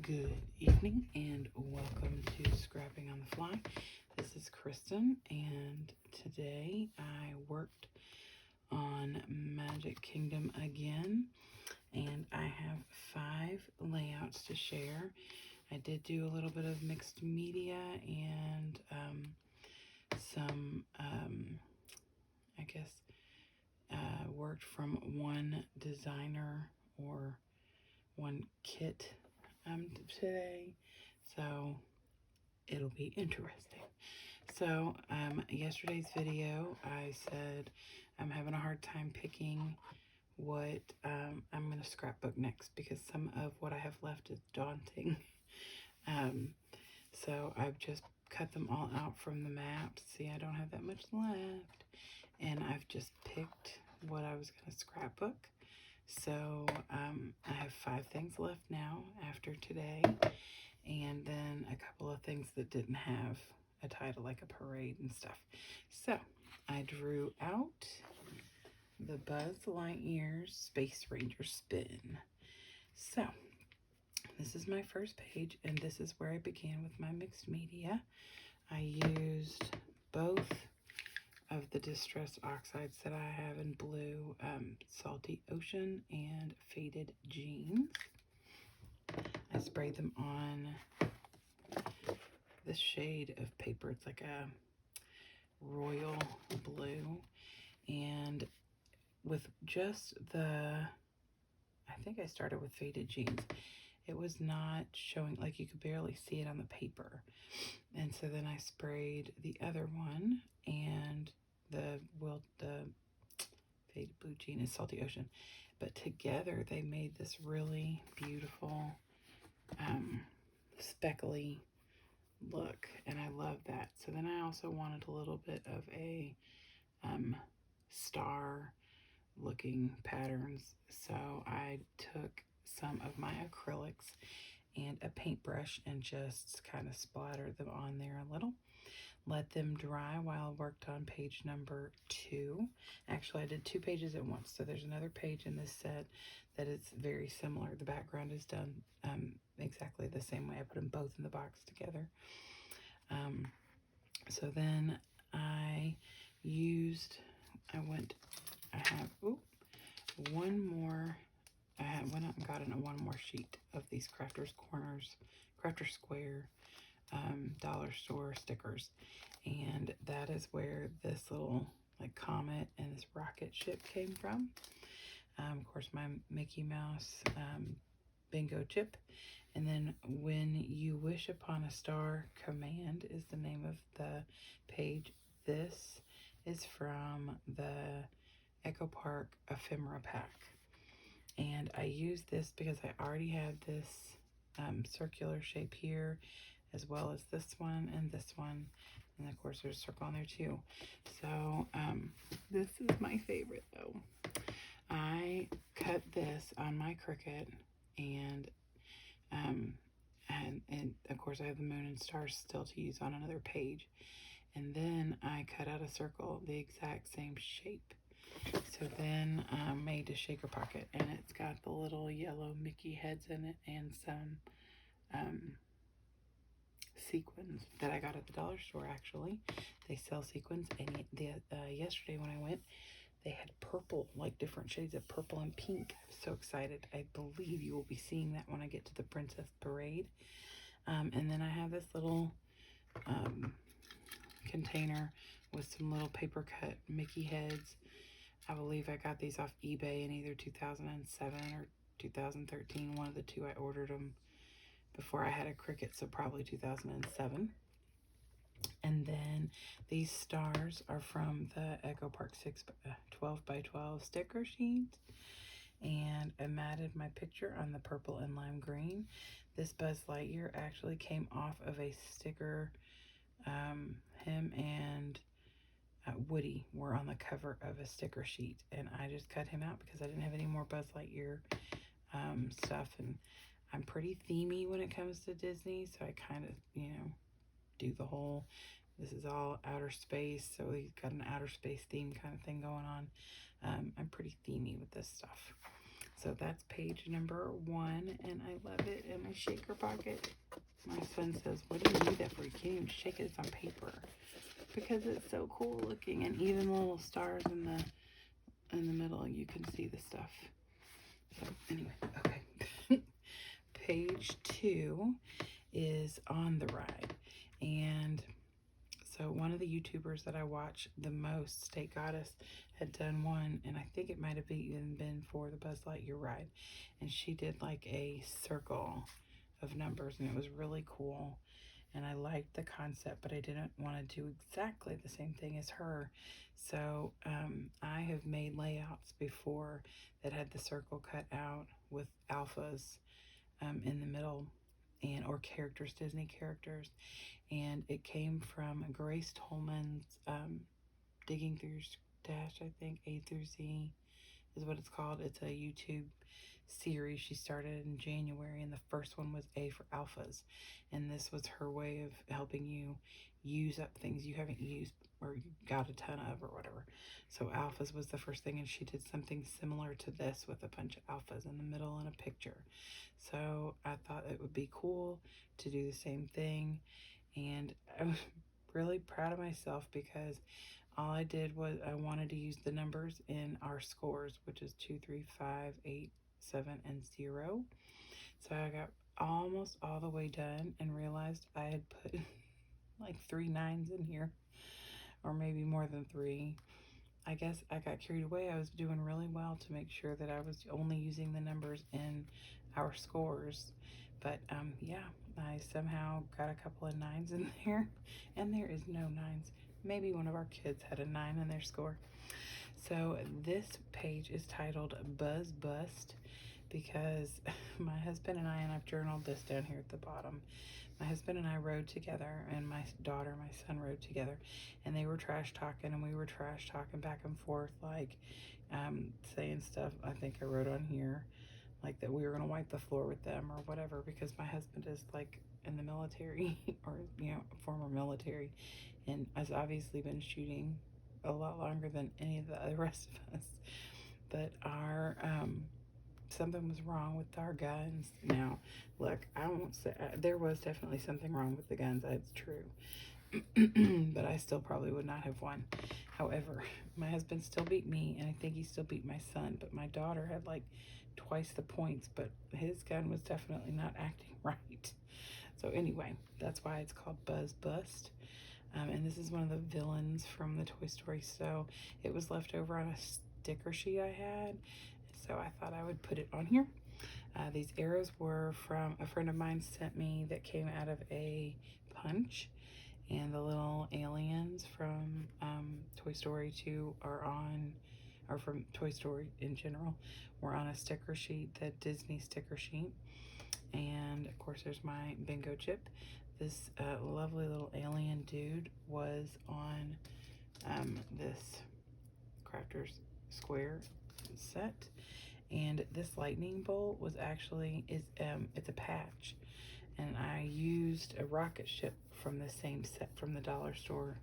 Good evening and welcome to Scrapping on the Fly. This is Kristen, and today I worked on Magic Kingdom again, and I have 5 layouts to share. I did do a little bit of mixed media and some, I guess, worked from one designer or one kit today, so it'll be interesting. So yesterday's video I said I'm having a hard time picking what I'm going to scrapbook next because some of what I have left is daunting. So I've just cut them all out from the maps. See, I don't have that much left, and I've just picked what I was going to scrapbook. So I have 5 things left now after today, and then a couple of things that didn't have a title, like a parade and stuff. So I drew out the Buzz Lightyear Space Ranger spin. So this is my first page, and this is where I began with my mixed media. I used both of the distress oxides that I have in blue, Salty Ocean and Faded Jeans. I sprayed them on this shade of paper. It's like a royal blue, and with just I think I started with Faded Jeans. It was not showing, like you could barely see it on the paper. And so then I sprayed the other one, and the Faded Blue Jean is Salty Ocean. But together they made this really beautiful speckly look, and I love that. So then I also wanted a little bit of a star looking patterns. So I took some of my acrylics and a paintbrush and just kind of splattered them on there a little. Let them dry while I worked on page number 2. Actually, I did 2 pages at once, so there's another page in this set that is very similar. The background is done exactly the same way. I put them both in the box together. So then I have one more. I went out and got one more sheet of these Crafter Square dollar store stickers, and that is where this little like comet and this rocket ship came from. Of course, my Mickey Mouse bingo chip, and then When You Wish Upon a Star Command is the name of the page. This is from the Echo Park ephemera pack, and I use this because I already had this circular shape here, as well as this one, and of course there's a circle on there too. So this is my favorite though. I cut this on my Cricut, and of course I have the moon and stars still to use on another page, and then I cut out a circle the exact same shape. So then I made a shaker pocket, and it's got the little yellow Mickey heads in it and some sequins that I got at the dollar store. Actually, they sell sequins, and yesterday when I went, they had purple, like different shades of purple and pink. I'm so excited. I believe you will be seeing that when I get to the Princess Parade. And then I have this little container with some little paper cut Mickey heads. I believe I got these off eBay in either 2007 or 2013. One of the two. I ordered them before I had a Cricut, so probably 2007. And then these stars are from the Echo Park 12 by 12 sticker sheets. And I matted my picture on the purple and lime green. This Buzz Lightyear actually came off of a sticker. Him and Woody were on the cover of a sticker sheet, and I just cut him out because I didn't have any more Buzz Lightyear stuff, and I'm pretty themey when it comes to Disney, so I kind of, do the whole, this is all outer space, so he's got an outer space theme kind of thing going on. I'm pretty themey with this stuff. So that's page number 1, and I love it in my shaker pocket. My son says, what do you need that for? You can't even shake it, it's on paper. Because it's so cool looking, and even the little stars in the middle, you can see the stuff. So anyway, okay. Page 2 is On the Ride. And so one of the YouTubers that I watch the most, State Goddess, had done one, and I think it might have even been for the Buzz Lightyear ride. And she did like a circle of numbers, and it was really cool. And I liked the concept, but I didn't want to do exactly the same thing as her. So I have made layouts before that had the circle cut out with alphas in the middle, and or characters, Disney characters. And it came from Grace Tolman's Digging Through Your Stash, I think, A through Z is what it's called. It's a YouTube series she started in January, and the first one was A for Alphas. And this was her way of helping you use up things you haven't used or you got a ton of or whatever. So Alphas was the first thing, and she did something similar to this with a bunch of alphas in the middle and a picture. So I thought it would be cool to do the same thing, and I was really proud of myself because all I did was I wanted to use the numbers in our scores, which is 2, 3, 5, 8, 7, and 0. So I got almost all the way done and realized I had put like 3 9s in here, or maybe more than 3. I guess I got carried away. I was doing really well to make sure that I was only using the numbers in our scores. But yeah, I somehow got a couple of 9s in there, and there is no 9s. Maybe one of our kids had a 9 in their score. So this page is titled Buzz Bust because my husband and I've journaled this down here at the bottom. My husband and I rode together, and my daughter, my son, rode together, and they were trash talking, and we were trash talking back and forth, like saying stuff. I think I wrote on here like that we were gonna wipe the floor with them or whatever, because my husband is like in the military or former military, and has obviously been shooting a lot longer than any of the rest of us. But our something was wrong with our guns. Now, look, I won't say there was definitely something wrong with the guns. That's true. But I still probably would not have won. However, my husband still beat me, and I think he still beat my son. But my daughter had like twice the points, but his gun was definitely not acting right. So anyway, that's why it's called Buzz Bust. And this is one of the villains from the Toy Story. So it was left over on a sticker sheet I had. So I thought I would put it on here. These arrows were from a friend of mine sent me that came out of a punch. And the little aliens from Toy Story 2 or from Toy Story in general, were on a sticker sheet, the Disney sticker sheet. And of course there's my bingo chip. This lovely little alien dude was on this Crafter's Square set. And this lightning bolt was actually, it's a patch. And I used a rocket ship from the same set from the dollar store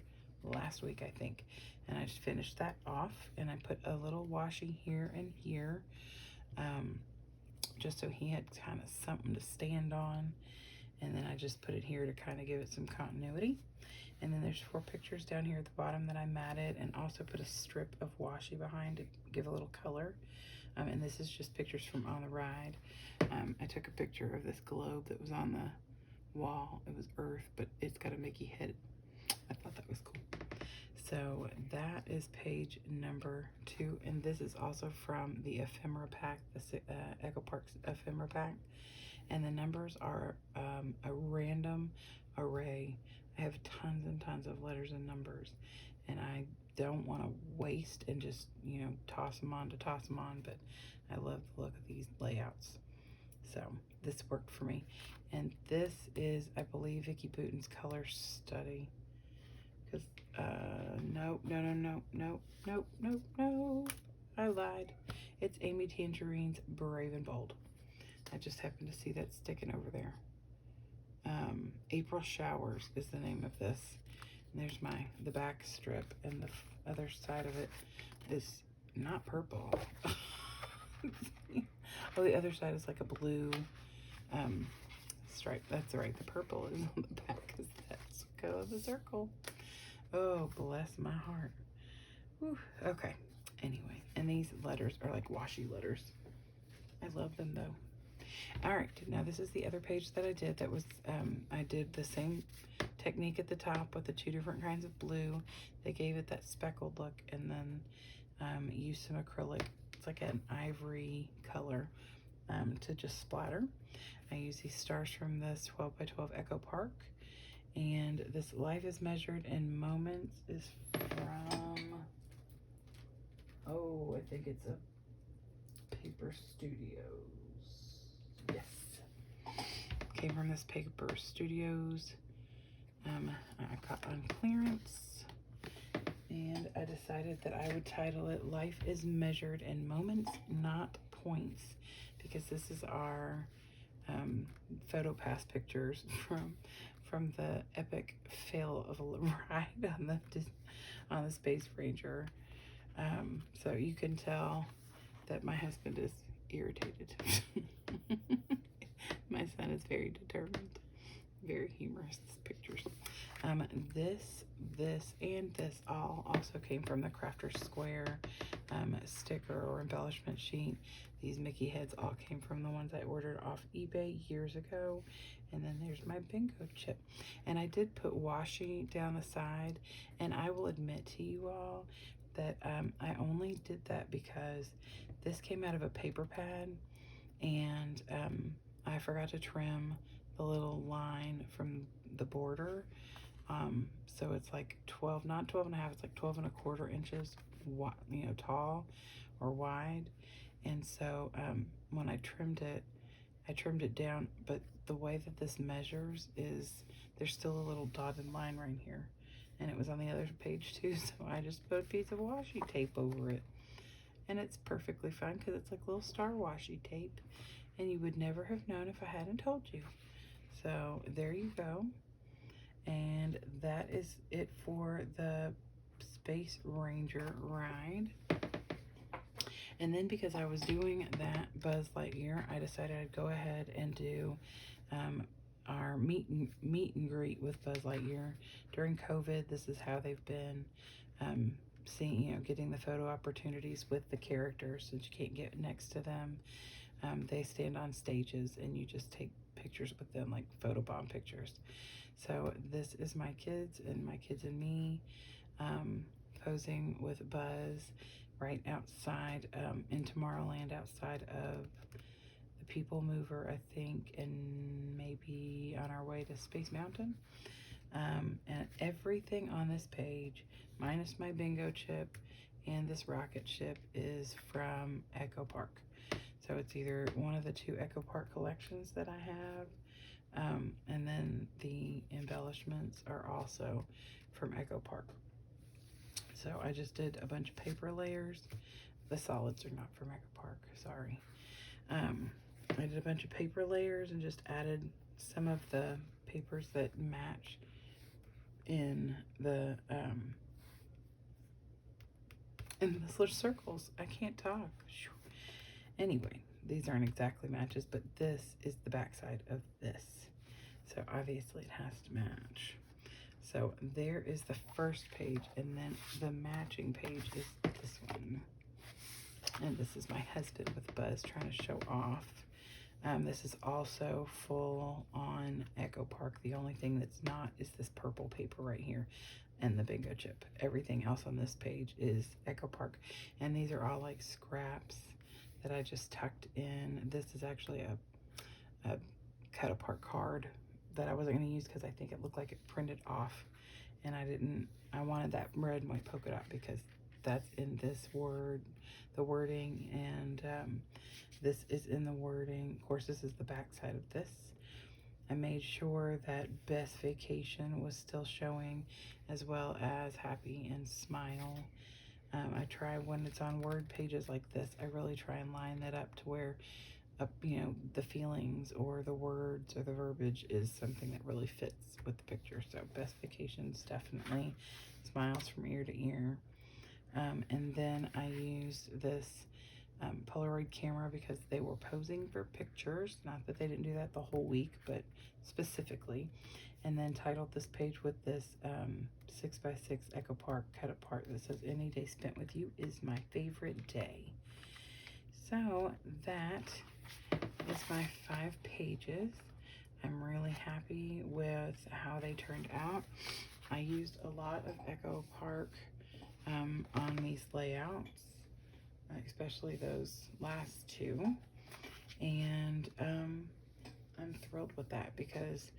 last week, I think. And I just finished that off, and I put a little washi here and here, just so he had kind of something to stand on. And then I just put it here to kind of give it some continuity. And then there's 4 pictures down here at the bottom that I matted, and also put a strip of washi behind to give a little color. And this is just pictures from On the Ride. I took a picture of this globe that was on the wall. It was Earth, but it's got a Mickey head. I thought that was cool. So that is page number 2, and this is also from the ephemera pack, the Echo Park's ephemera pack. And the numbers are a random array. I have tons and tons of letters and numbers, and I don't want to waste and just, toss them on to toss them on, but I love the look of these layouts. So this worked for me. And this is, I believe, Vicky Bouton's color study. Because, no, I lied. It's Amy Tangerine's Brave and Bold. I just happened to see that sticking over there. April Showers is the name of this. And there's the back strip, and the other side of it is not purple. Oh, the other side is like a blue stripe. That's right. The purple is on the back because that's the color of the circle. Oh, bless my heart. Whew. Okay. Anyway, and these letters are like washi letters. I love them though. All right, now this is the other page that I did. That was, I did the same technique at the top with the 2 different kinds of blue. They gave it that speckled look, and then used some acrylic. It's like an ivory color to just splatter. I use these stars from this 12 by 12 Echo Park. And this Life is Measured in Moments is from, oh, I think it's a Paper Studios. Yes. Came from this Paper Studios. I got on clearance. And I decided that I would title it Life is Measured in Moments, Not Points. Because this is our photo pass pictures from the epic fail of a ride on the Space Ranger. So you can tell that my husband is irritated. My son is very determined, very humorous pictures. This, and this all also came from the Crafter Square sticker or embellishment sheet. These Mickey heads all came from the ones I ordered off eBay years ago. And then there's my bingo chip. And I did put washi down the side. And I will admit to you all that I only did that because this came out of a paper pad. And I forgot to trim the little line from the border. So it's like 12, not 12 and a half, it's like 12 and a quarter inches, you know, tall or wide. And so when I trimmed it down, but the way that this measures is there's still a little dotted line right here. And it was on the other page too, so I just put a piece of washi tape over it. And it's perfectly fine because it's like little star washi tape. And you would never have known if I hadn't told you. So there you go. And that is it for the Space Ranger ride. And then because I was doing that Buzz Lightyear, I decided I'd go ahead and do our meet and greet with Buzz Lightyear. During COVID, this is how they've been seeing, you know, getting the photo opportunities with the characters since you can't get next to them. They stand on stages and you just take pictures with them, like photobomb pictures. So this is my kids and me posing with Buzz right outside in Tomorrowland, outside of the People Mover, I think, and maybe on our way to Space Mountain. And everything on this page, minus my bingo chip and this rocket ship, is from Echo Park. So it's either one of the 2 Echo Park collections that I have, and then the embellishments are also from Echo Park. So I just did a bunch of paper layers. The solids are not from Echo Park, sorry. I did a bunch of paper layers and just added some of the papers that match in the little circles. I can't talk. Anyway, these aren't exactly matches, but this is the backside of this. So obviously it has to match. So there is the first page, and then the matching page is this one. And this is my husband with Buzz trying to show off. This is also full on Echo Park. The only thing that's not is this purple paper right here and the bingo chip. Everything else on this page is Echo Park. And these are all like scraps that I just tucked in. This is actually a cut apart card that I wasn't going to use because I think it looked like it printed off, and I wanted that red and white polka dot because that's in this the wording, and this is in the wording. Of course, this is the back side of this. I made sure that Best Vacation was still showing, as well as Happy and Smile. I try when it's on word pages like this, I really try and line that up to where you know, the feelings or the words or the verbiage is something that really fits with the picture. So Best Vacations, definitely. Smiles from ear to ear. And then I used this Polaroid camera because they were posing for pictures. Not that they didn't do that the whole week, but specifically. And then titled this page with this 6x6 Echo Park cut apart that says, "Any day spent with you is my favorite day." So that is my 5 pages. I'm really happy with how they turned out. I used a lot of Echo Park on these layouts, especially those last 2. And I'm thrilled with that because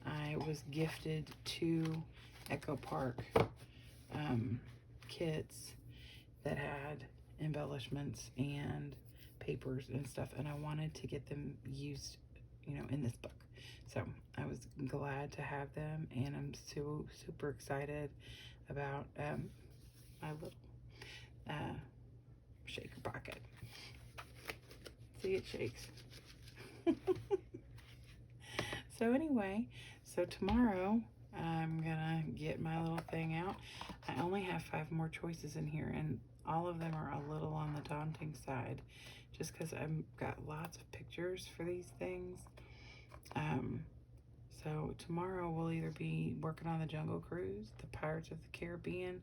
I was gifted 2 Echo Park kits that had embellishments and papers and stuff, and I wanted to get them used, in this book. So I was glad to have them, and I'm super excited about my little shaker pocket. See, it shakes. So anyway, so tomorrow I'm gonna get my little thing out. I only have 5 more choices in here, and all of them are a little on the daunting side, just because I've got lots of pictures for these things. So tomorrow we'll either be working on the Jungle Cruise, the Pirates of the Caribbean,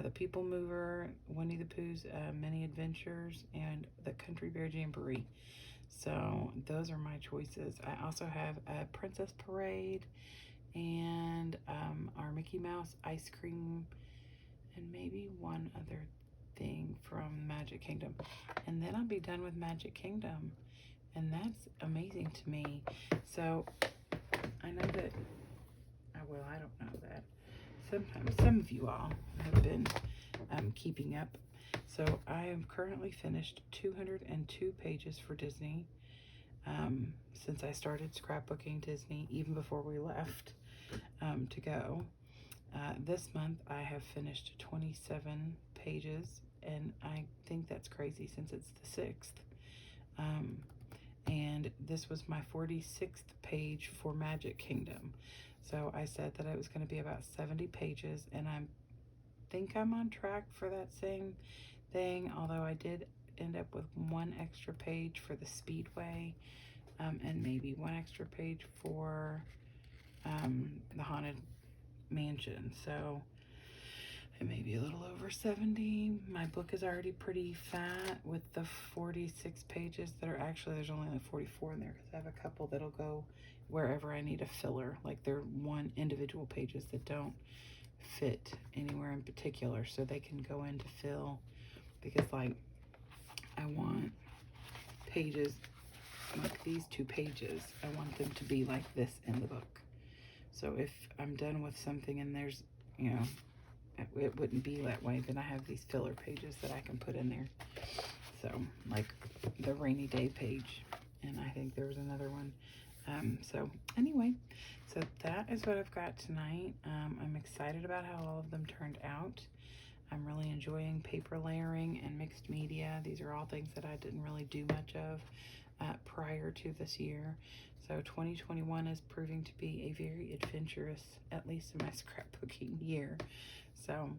the People Mover, Winnie the Pooh's Many Adventures, and the Country Bear Jamboree. So those are my choices. I also have a Princess Parade and our Mickey Mouse ice cream, and maybe one other thing from Magic Kingdom. And then I'll be done with Magic Kingdom. And that's amazing to me. So I know that, well, I don't know that. Sometimes some of you all have been keeping up. So I am currently finished 202 pages for Disney since I started scrapbooking Disney, even before we left to go. This month I have finished 27 pages, and I think that's crazy since it's the 6th. And this was my 46th page for Magic Kingdom. So I said that it was going to be about 70 pages, and I think I'm on track for that same thing, although I did end up with 1 extra page for the Speedway, and maybe 1 extra page for the Haunted Mansion. So it may be a little over 70. My book is already pretty fat with the 46 pages that are actually, there's only like 44 in there because I have a couple that'll go wherever I need a filler. Like they're 1 individual pages that don't fit anywhere in particular, so they can go in to fill, because like I want pages like these 2 pages, I want them to be like this in the book. So if I'm done with something and there's, it wouldn't be that way, then I have these filler pages that I can put in there. So like the rainy day page, and I think there was another one. So anyway, so that is what I've got tonight. I'm excited about how all of them turned out. I'm really enjoying paper layering and mixed media. These are all things that I didn't really do much of prior to this year. So 2021 is proving to be a very adventurous, at least in my scrapbooking year. So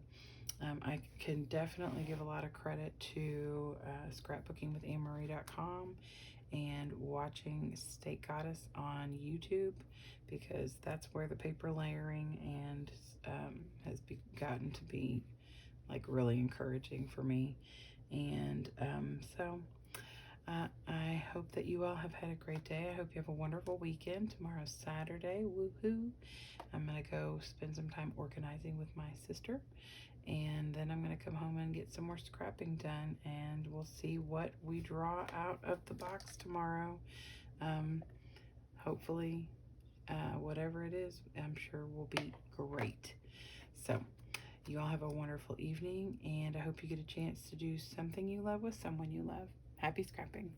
I can definitely give a lot of credit to scrapbookingwitannemarie.com and watching State Goddess on YouTube, because that's where the paper layering and has gotten to be like really encouraging for me. And I hope that you all have had a great day. I hope you have a wonderful weekend. Tomorrow's Saturday, woohoo. I'm gonna go spend some time organizing with my sister, and then I'm gonna come home and get some more scrapping done, and we'll see what we draw out of the box tomorrow. Hopefully, whatever it is, I'm sure will be great. So you all have a wonderful evening, and I hope you get a chance to do something you love with someone you love. Happy scrapping.